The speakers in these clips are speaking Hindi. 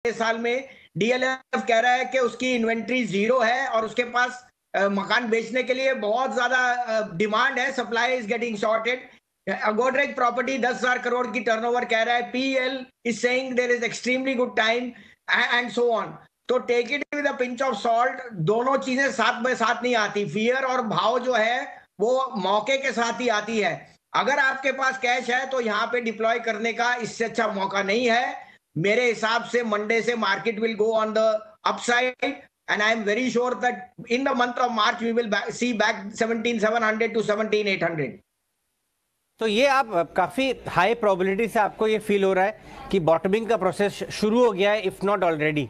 साल में डीएलएफ कह रहा है कि उसकी इन्वेंट्री जीरो है और उसके पास मकान बेचने के लिए बहुत ज्यादा डिमांड है, supply is getting shorted. Godrej property 10,000 crore की टर्नओवर कह रहा है, PL is saying there is extremely good time and so on. तो take it with a pinch of salt, दोनों चीजें साथ में साथ नहीं आती। फियर और भाव जो है वो मौके के साथ ही आती है। अगर आपके पास कैश है तो यहाँ पे डिप्लॉय करने का इससे अच्छा मौका नहीं है। मेरे हिसाब से मंडे से market will go on the upside and I am very sure that in the month of March we will see back 17,700 to 17,800। तो ये आप काफी हाई प्रोबेबिलिटी से आपको ये फील हो रहा है कि बॉटमिंग का प्रोसेस शुरू हो गया है, इफ नॉट ऑलरेडी?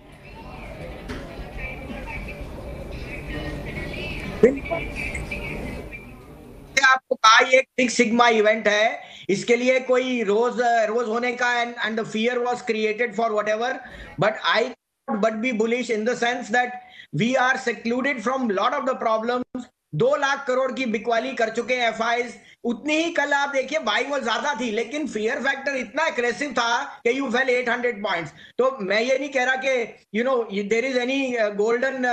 आपको कहा ये सिक्स सिग्मा इवेंट है, इसके लिए कोई रोज होने का and the fear was created for whatever, but I but be bullish in the sense that we are secluded from lot of the problems. 2 lakh crore की बिकवाली कर चुके हैं एफआईज, उतनी ही कल आप देखिए बाइंग वो ज्यादा थी, लेकिन फियर फैक्टर इतना एग्रेसिव था कि यू फेल 800 पॉइंट्स। तो मैं ये नहीं कह रहा कि you know there is any golden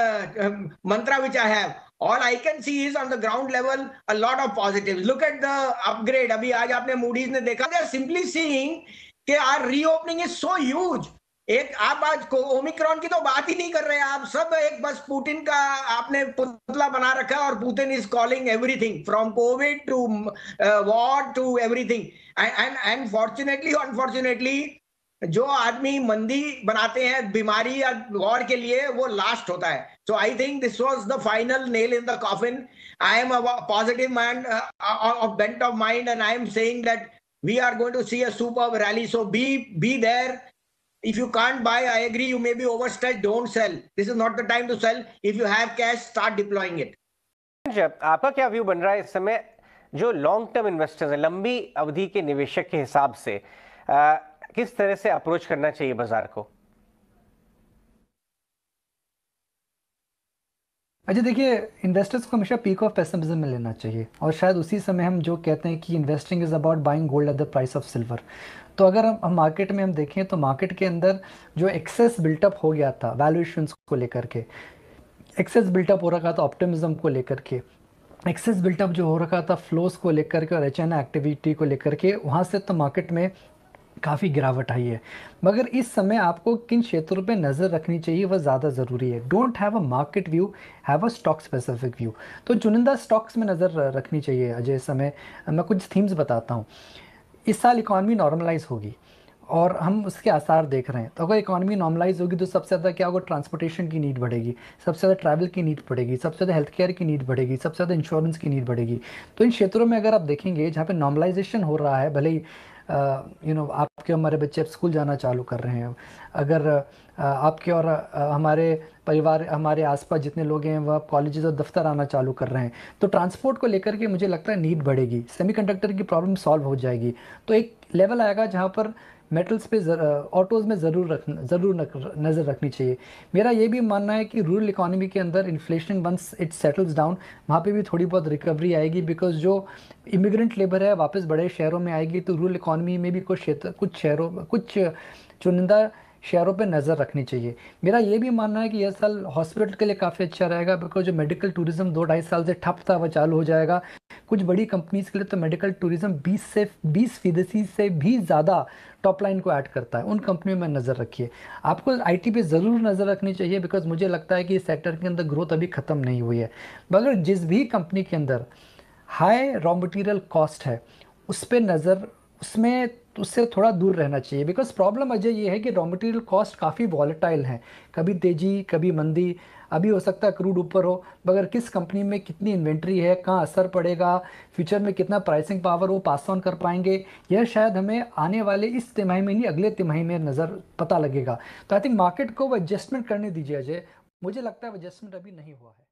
mantra which I have. All I can see is on the ground level a lot of positives. Look at the upgrade. अभी आज आपने मूडीज ने देखा, they are simply seeing कि our reopening is so huge. एक आप आज ओमिक्रॉन की तो बात ही नहीं कर रहे, आप सब एक बस पुतिन का आपने पुतला बना रखा है, और Putin is calling everything from covid to war to everything. And fortunately unfortunately जो आदमी मंदी बनाते हैं बीमारी या वॉर के लिए, वो लास्ट होता है। So I think this was the final nail in the coffin. I am a positive man of bent of mind, and I am saying that we are going to see a superb rally. So be there. If you can't buy, I agree, you may be overstretched, don't sell. This is not the time to sell. If you have cash, start deploying it. आपका क्या व्यू बन रहा है इस समय जो लॉन्ग टर्म इन्वेस्टर्स हैं, लंबी अवधि के निवेशक के हिसाब से किस तरह से अप्रोच करना चाहिए बाजार को? अच्छा देखिए, इन्वेस्टर्स को हमेशा पीक ऑफ पेसिमिज्म में लेना चाहिए, और शायद उसी समय हम जो कहते हैं कि investing is about buying gold at the price of silver. तो अगर हम मार्केट में हम देखें तो मार्केट के अंदर जो एक्सेस बिल्टअप हो गया था वैल्यूएशंस को लेकर के, एक्सेस बिल्टअप हो रखा था ऑप्टिमिज्म को लेकर के, एक्सेस बिल्टअप जो हो रखा था फ्लोस को लेकर के और एचएनआई एक्टिविटी को लेकर के, वहाँ से तो मार्केट में काफ़ी गिरावट आई है। मगर इस समय आपको किन क्षेत्रों पे नज़र रखनी चाहिए वह ज़्यादा ज़रूरी है। Don't have a market view, have a stock specific view. तो चुनिंदा स्टॉक्स में नज़र रखनी चाहिए। अजय, समय मैं कुछ थीम्स बताता हूँ। इस साल इकॉनमी नॉर्मलाइज होगी और हम उसके आसार देख रहे हैं। तो अगर इकॉनमी नॉर्मलाइज होगी तो सबसे ज़्यादा क्या होगा, ट्रांसपोर्टेशन की नीड बढ़ेगी, सबसे ज़्यादा ट्रैवल की नीड बढ़ेगी, सबसे ज़्यादा हेल्थ केयर की नीड बढ़ेगी, सबसे ज़्यादा इंश्योरेंस की नीड बढ़ेगी। तो इन क्षेत्रों में अगर आप देखेंगे जहाँ पे नॉर्मलाइजेशन हो रहा है, भले ही आपके हमारे बच्चे अब स्कूल जाना चालू कर रहे हैं, अगर आपके और हमारे परिवार, हमारे आसपास जितने लोग हैं वह कॉलेजेस और दफ्तर आना चालू कर रहे हैं, तो ट्रांसपोर्ट को लेकर के मुझे लगता है नीड बढ़ेगी, सेमीकंडक्टर की प्रॉब्लम सॉल्व हो जाएगी। तो एक लेवल आएगा जहाँ पर मेटल्स पे ऑटोज़ में ज़रूर नज़र रखनी चाहिए। मेरा ये भी मानना है कि रूरल इकोनॉमी के अंदर inflation once it settles down, वहाँ पे भी थोड़ी बहुत रिकवरी आएगी, बिकॉज जो इमिग्रेंट लेबर है वापस बड़े शहरों में आएगी, तो रूरल इकोनॉमी में भी कुछ चुनिंदा शहरों पे नज़र रखनी चाहिए। मेरा ये भी मानना है कि यह साल हॉस्पिटल के लिए काफ़ी अच्छा रहेगा, बिकॉज जो मेडिकल टूरिज्म 2-2.5 साल से ठप था वह चालू हो जाएगा। कुछ बड़ी कंपनीज के लिए तो मेडिकल टूरिज्म 20% से भी ज़्यादा टॉप लाइन को ऐड करता है। उन कंपनियों में नज़र रखिए। आपको आईटी पे ज़रूर नज़र रखनी चाहिए, बिकॉज मुझे लगता है कि इस सेक्टर के अंदर ग्रोथ अभी ख़त्म नहीं हुई है। मगर जिस भी कंपनी के अंदर हाई रॉ मटेरियल कॉस्ट है उस पर नज़र, उससे थोड़ा दूर रहना चाहिए। बिकॉज प्रॉब्लम अजय ये है कि रॉ मटेरियल कॉस्ट काफ़ी वॉलेटाइल है, कभी तेज़ी कभी मंदी। अभी हो सकता है क्रूड ऊपर हो, मगर किस कंपनी में कितनी इन्वेंट्री है, कहाँ असर पड़ेगा, फ्यूचर में कितना प्राइसिंग पावर वो पास ऑन कर पाएंगे, यह शायद हमें आने वाले इस तिमाही में नहीं अगले तिमाही में नज़र पता लगेगा। तो आई थिंक मार्केट को वो एडजस्टमेंट करने दीजिए अजय। मुझे लगता है वो एडजस्टमेंट अभी नहीं हुआ है।